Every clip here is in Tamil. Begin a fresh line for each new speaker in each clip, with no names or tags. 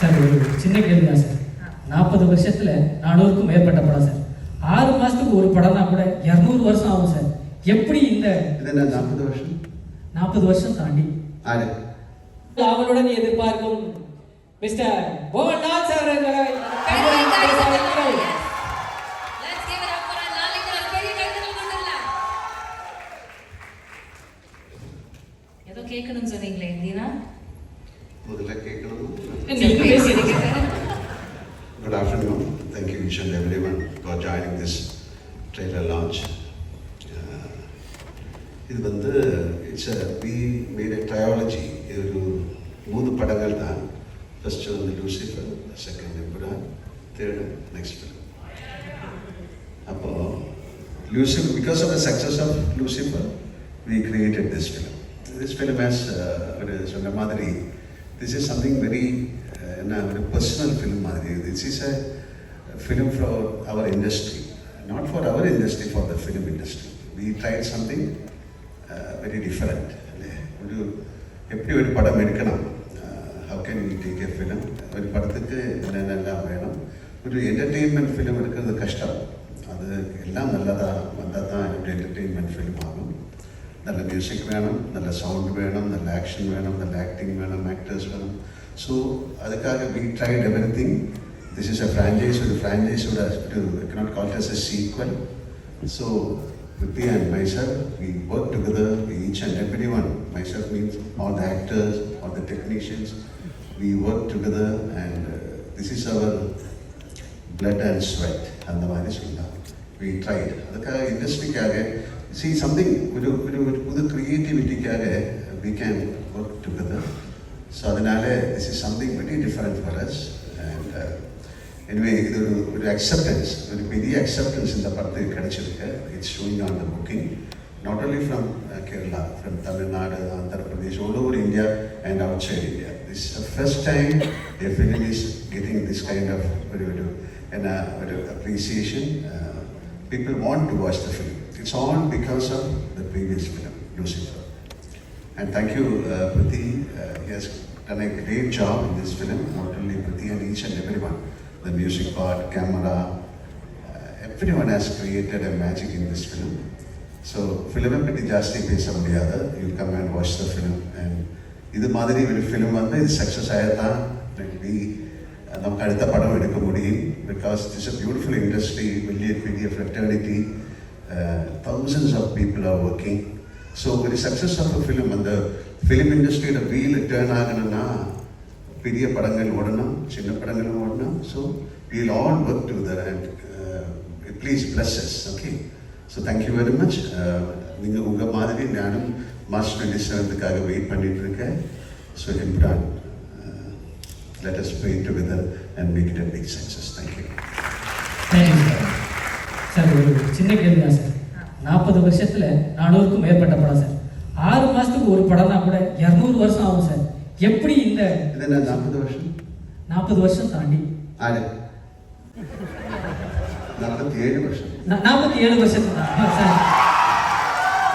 சார் ஒரு சின்ன கேள்வி தான் சார். 40 வருஷத்துல 400க்கும் மேற்பட்ட படம் சார். 6 மாசத்துக்கு ஒரு படம்னா கூட 200 வருஷம் ஆகும் சார். எப்படி இந்த
40 வருஷம்
40 வருஷம் தாண்டி அவளுடன் எதிர்பார்க்கும் மிஸ்டர் மோகன்லால் சார்
ஏதோ கேட்கணும்னு சொன்னீங்களே இந்தியா
முதல்ல கேட்கணும்.
நீங்க பேசுறீங்க.
Good afternoon. Thank you each and everyone for joining this trailer launch. இது வந்து we made a trilogy. இது ஒரு 3 படங்கள் தான். ஃபர்ஸ்ட் வந்து Lucifer, second Empuraan, third next film. அப்போ Lucifer, because of the success of Lucifer, we created this film. This film has சொன்ன மாதிரி this is something very a personal film மாதிரி. This is a film for our industry, not for our industry, for the film industry. We tried something very different. ஒரு எப்படி ஒரு படம் எடுக்கணும், how can we take a film, ஒரு படத்துக்கு என்னென்னலாம் வேணும். ஒரு என்டர்டெயின்மெண்ட் ஃபிலிம் எடுக்கிறது கஷ்டம். அது எல்லாம் நல்லதாக வந்தால் தான் ஒரு என்டர்டெயின்மெண்ட் ஃபிலிம் ஆகும். நல்ல மியூசிக் வேணும், நல்ல சவுண்ட் வேணும், நல்ல ஆக்ஷன் வேணும், நல்ல ஆக்டிங் வேணும், ஆக்டர்ஸ் வேணும். ஸோ அதுக்காக we tried everything. This is a franchise. ஒரு franchise-ஓட I cannot call it as a sequel. So Priti and myself, we work together, each and everyone. Myself means all the actors, all the technicians. We work together and this is our blood and sweat. அந்த மாதிரி சொல்லலாம். We tried. அதுக்காக இண்டஸ்ட்ரிக்காக see something, ஒரு புது கிரியேட்டிவிட்டிக்காக we can work together. So அதனால this is something very different for us. And anyway, இது ஒரு acceptance, ஒரு பெரிய acceptance இந்த படத்துக்கு கிடைச்சிருக்கு. It's showing on the booking, not only from Kerala, from Tamil Nadu, Andhra Pradesh, all over India and outside India. This is the first time a film is getting this kind of appreciation. People want to watch the film. It's all because of the previous film, Lucifer. And thank you, Priti. He has done a great job in this film. Not only Priti and each and everyone, the music part, camera, everyone has created a magic in this film. So, film patti jaasti pesa mudiyadhu. You come and watch the film. And idu madiri oru film vanda idu success ayatha we namakku adutha padam edukka mudiyum, because this is a beautiful industry, വലിയ fraternity. Thousands of people are working. So the success of a film, and the film industry the wheel turn ஆகணும்னா பெரிய படங்கள் ஓடணும், சின்ன படங்களும் ஓடணும். So we'll all work together and please bless us. Okay, so thank you very much. நீங்க உங்க மாதிரி நானும் மார்ச் 27க்காக வெயிட் பண்ணிட்டு இருக்கேன். So Imran, let us pray together and make it a big success. Thank you.
Thank you sir. Sir ஒரு சின்ன கேள்வி தான் சார். 40 வருஷத்துல 400க்கும் மேற்பட்ட படம் சார். 6 மாசத்துக்கு ஒரு படம்னா கூட 200 வருஷம் ஆகும் சார். எப்படி இந்த
40 வருஷம்
40 வருஷம் தாண்டி
47 வருஷம்
47 வருஷம் சார்.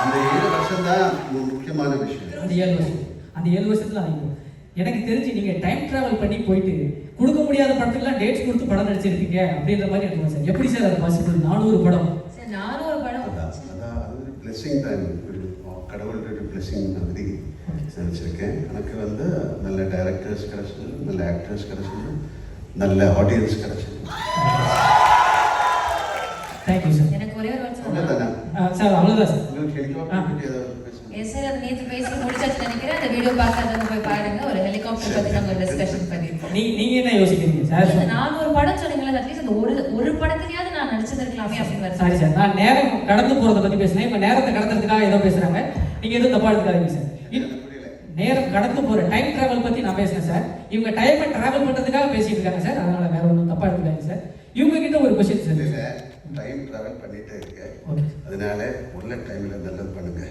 அந்த 7 வருஷம் தான் முக்கியமான விஷயம்.
அந்த 7 வருஷத்துல எனக்கு தெரிஞ்சு நீங்க டைம் டிராவல் பண்ணி போயிட்டு கொடுக்க முடியாத படத்துக்குலாம் டேட்ஸ் கொடுத்து படம் நடிச்சிருக்கீங்க அப்படின்ற மாதிரி இருக்கும் சார். எப்படி சார் அது பாசிபிள்? 400 படம்
சார், 400 படம்.
அதான் அது பிளெஸிங் டைம், ஒரு கடவுளோட பிளெஸிங் மாதிரி நினச்சிருக்கேன். எனக்கு வந்து நல்ல டைரக்டர்ஸ் கிடைச்சது, நல்ல ஆக்டர்ஸ் கிடைச்சது, நல்ல ஆடியன்ஸ் கிடைச்சது.
Thank you sir.
எனக்கு ஒரே ஒரு வார்த்தை
அவ்வளோதானே
சார்? அவ்வளோதான் சார்.
உங்களுக்கு ஹெலிகாப்டர் பற்றி ஏதாவது
எஸ் சார், அது நேற்று பேசி முடிச்சாச்சு நினைக்கிறேன். அந்த வீடியோ பார்க்காதவங்க போய் பாருங்க. ஒரு ஹெலிகாப்டர் பற்றி நாங்கள் டிஸ்கஷன் பண்ணியிருக்கோம்.
நீங்க என்ன யோசிக்கிறீங்க சார்?
400 படம் சொன்னீங்களா? அட்லீஸ்ட் அந்த ஒரு படத்துலயாவது நான் நடிச்சிருக்கலாமே அப்படின்னு வருது.
சாரி சார், நான் நேரம் கடந்து போறதை பத்தி பேசுறேன். இப்ப நேரத்தை கடத்துறதுக்காக ஏதோ பேசுறாங்க, நீங்க எதுவும் தப்பா எடுத்துக்காதீங்க சார். நேரம் கடந்து போற டைம் டிராவல் பத்தி நான் பேசுறேன் சார். இவங்க டைமை டிராவல் பண்றதுக்காக பேசிட்டு இருக்காங்க சார். அதனால வேற ஒன்றும் தப்பா எடுத்துக்காதீங்க சார். இவங்க கிட்ட ஒரு கொஸ்டின் சார்.
டைம் டிராவல் பண்ணிட்டே இருக்கேன், அதனால உள்ள டைம்ல நல்லது பண்ணுங்க.